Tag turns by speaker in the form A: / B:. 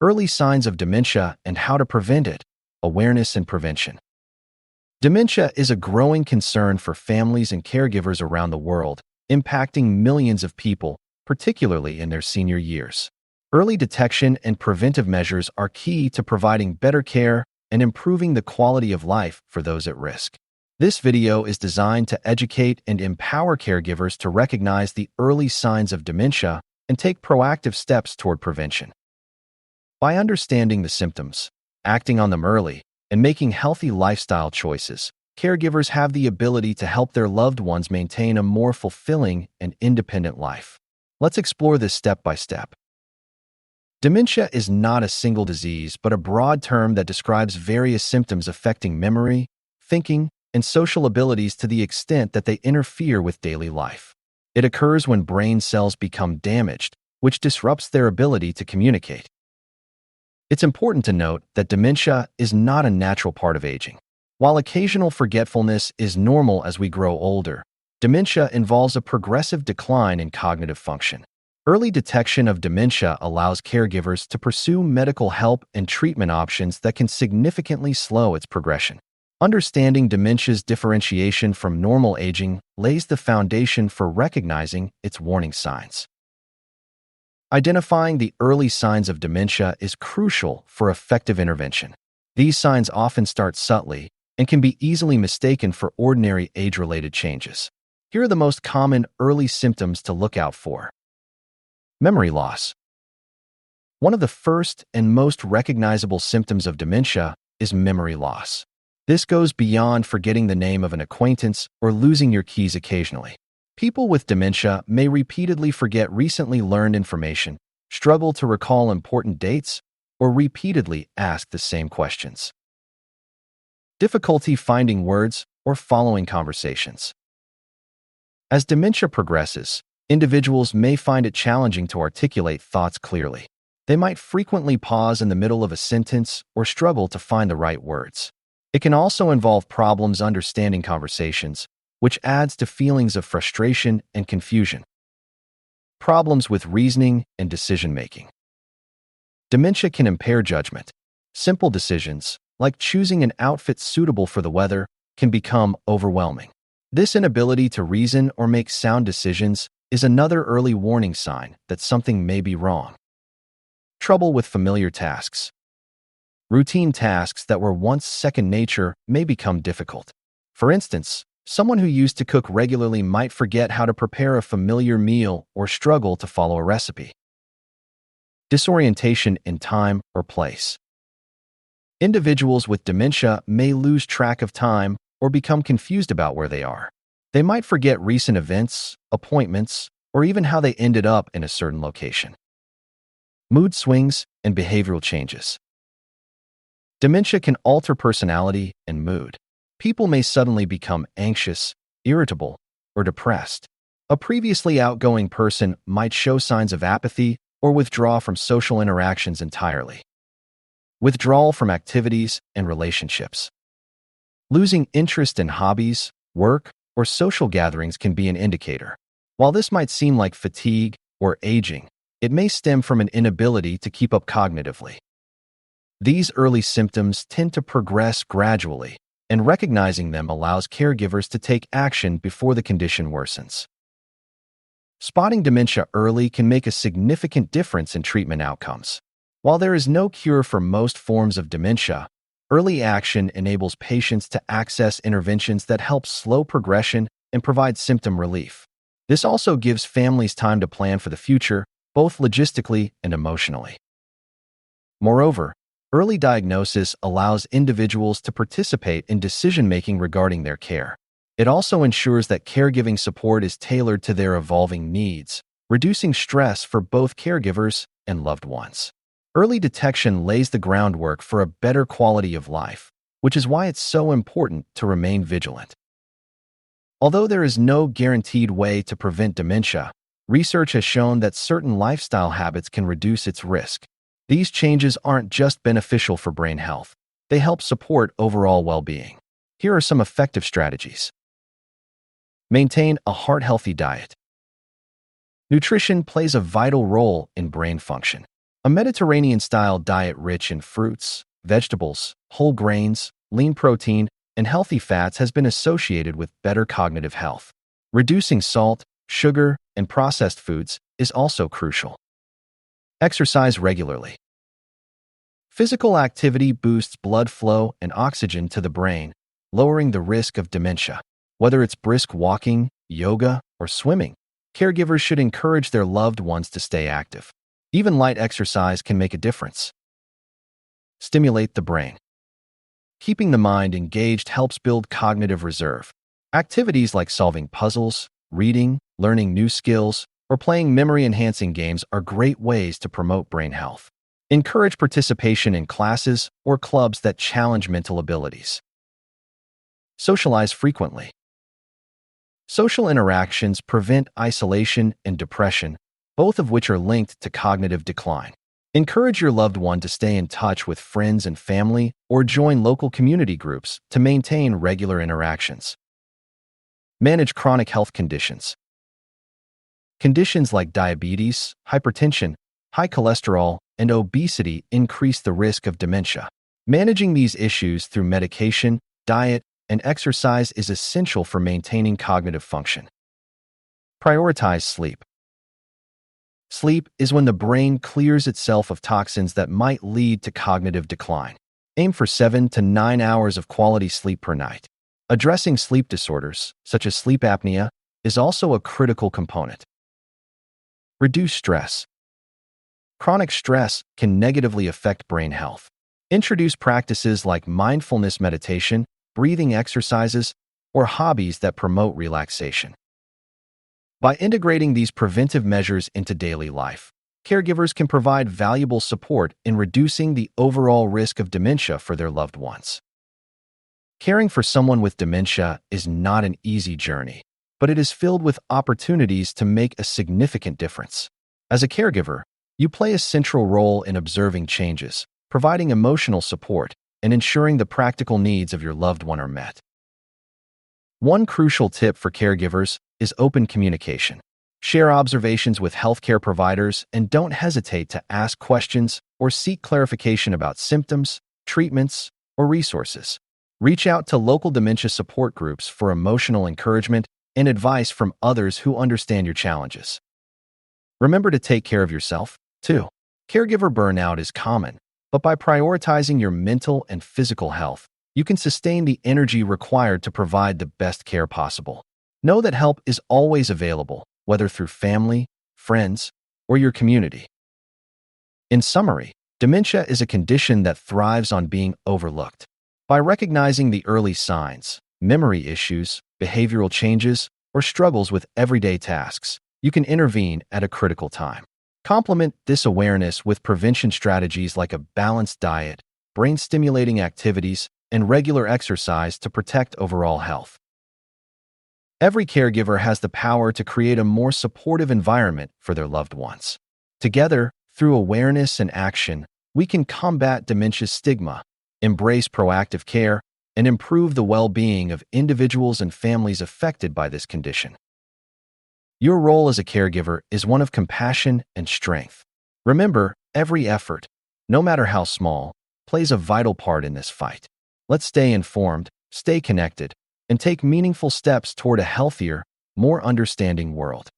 A: Early signs of dementia and how to prevent it, awareness and prevention. Dementia is a growing concern for families and caregivers around the world, impacting millions of people, particularly in their senior years. Early detection and preventive measures are key to providing better care and improving the quality of life for those at risk. This video is designed to educate and empower caregivers to recognize the early signs of dementia and take proactive steps toward prevention. By understanding the symptoms, acting on them early, and making healthy lifestyle choices, caregivers have the ability to help their loved ones maintain a more fulfilling and independent life. Let's explore this step by step. Dementia is not a single disease, but a broad term that describes various symptoms affecting memory, thinking, and social abilities to the extent that they interfere with daily life. It occurs when brain cells become damaged, which disrupts their ability to communicate. It's important to note that dementia is not a natural part of aging. While occasional forgetfulness is normal as we grow older, dementia involves a progressive decline in cognitive function. Early detection of dementia allows caregivers to pursue medical help and treatment options that can significantly slow its progression. Understanding dementia's differentiation from normal aging lays the foundation for recognizing its warning signs. Identifying the early signs of dementia is crucial for effective intervention. These signs often start subtly and can be easily mistaken for ordinary age-related changes. Here are the most common early symptoms to look out for. Memory loss. One of the first and most recognizable symptoms of dementia is memory loss. This goes beyond forgetting the name of an acquaintance or losing your keys occasionally. People with dementia may repeatedly forget recently learned information, struggle to recall important dates, or repeatedly ask the same questions. Difficulty finding words or following conversations. As dementia progresses, individuals may find it challenging to articulate thoughts clearly. They might frequently pause in the middle of a sentence or struggle to find the right words. It can also involve problems understanding conversations, which adds to feelings of frustration and confusion. Problems with reasoning and decision-making. Dementia can impair judgment. Simple decisions, like choosing an outfit suitable for the weather, can become overwhelming. This inability to reason or make sound decisions is another early warning sign that something may be wrong. Trouble with familiar tasks. Routine tasks that were once second nature may become difficult. For instance, someone who used to cook regularly might forget how to prepare a familiar meal or struggle to follow a recipe. Disorientation in time or place. Individuals with dementia may lose track of time or become confused about where they are. They might forget recent events, appointments, or even how they ended up in a certain location. Mood swings and behavioral changes. Dementia can alter personality and mood. People may suddenly become anxious, irritable, or depressed. A previously outgoing person might show signs of apathy or withdraw from social interactions entirely. Withdrawal from activities and relationships. Losing interest in hobbies, work, or social gatherings can be an indicator. While this might seem like fatigue or aging, it may stem from an inability to keep up cognitively. These early symptoms tend to progress gradually, and recognizing them allows caregivers to take action before the condition worsens. Spotting dementia early can make a significant difference in treatment outcomes. While there is no cure for most forms of dementia, early action enables patients to access interventions that help slow progression and provide symptom relief. This also gives families time to plan for the future, both logistically and emotionally. Moreover, early diagnosis allows individuals to participate in decision-making regarding their care. It also ensures that caregiving support is tailored to their evolving needs, reducing stress for both caregivers and loved ones. Early detection lays the groundwork for a better quality of life, which is why it's so important to remain vigilant. Although there is no guaranteed way to prevent dementia, research has shown that certain lifestyle habits can reduce its risk. These changes aren't just beneficial for brain health, they help support overall well-being. Here are some effective strategies. Maintain a heart-healthy diet. Nutrition plays a vital role in brain function. A Mediterranean-style diet rich in fruits, vegetables, whole grains, lean protein, and healthy fats has been associated with better cognitive health. Reducing salt, sugar, and processed foods is also crucial. Exercise regularly. Physical activity boosts blood flow and oxygen to the brain, lowering the risk of dementia. Whether it's brisk walking, yoga, or swimming, caregivers should encourage their loved ones to stay active. Even light exercise can make a difference. Stimulate the brain. Keeping the mind engaged helps build cognitive reserve. Activities like solving puzzles, reading, learning new skills, or playing memory-enhancing games are great ways to promote brain health. Encourage participation in classes or clubs that challenge mental abilities. Socialize frequently. Social interactions prevent isolation and depression, both of which are linked to cognitive decline. Encourage your loved one to stay in touch with friends and family or join local community groups to maintain regular interactions. Manage chronic health conditions. Conditions like diabetes, hypertension, high cholesterol, and obesity increase the risk of dementia. Managing these issues through medication, diet, and exercise is essential for maintaining cognitive function. Prioritize sleep. Sleep is when the brain clears itself of toxins that might lead to cognitive decline. Aim for 7 to 9 hours of quality sleep per night. Addressing sleep disorders, such as sleep apnea, is also a critical component. Reduce stress. Chronic stress can negatively affect brain health. Introduce practices like mindfulness meditation, breathing exercises, or hobbies that promote relaxation. By integrating these preventive measures into daily life, caregivers can provide valuable support in reducing the overall risk of dementia for their loved ones. Caring for someone with dementia is not an easy journey, but it is filled with opportunities to make a significant difference. As a caregiver, you play a central role in observing changes, providing emotional support, and ensuring the practical needs of your loved one are met. One crucial tip for caregivers is open communication. Share observations with healthcare providers and don't hesitate to ask questions or seek clarification about symptoms, treatments, or resources. Reach out to local dementia support groups for emotional encouragement and advice from others who understand your challenges. Remember to take care of yourself, too. Caregiver burnout is common, but by prioritizing your mental and physical health, you can sustain the energy required to provide the best care possible. Know that help is always available, whether through family, friends, or your community. In summary, dementia is a condition that thrives on being overlooked. By recognizing the early signs, memory issues, behavioral changes, or struggles with everyday tasks, you can intervene at a critical time. Complement this awareness with prevention strategies like a balanced diet, brain-stimulating activities, and regular exercise to protect overall health. Every caregiver has the power to create a more supportive environment for their loved ones. Together, through awareness and action, we can combat dementia's stigma, embrace proactive care, and improve the well-being of individuals and families affected by this condition. Your role as a caregiver is one of compassion and strength. Remember, every effort, no matter how small, plays a vital part in this fight. Let's stay informed, stay connected, and take meaningful steps toward a healthier, more understanding world.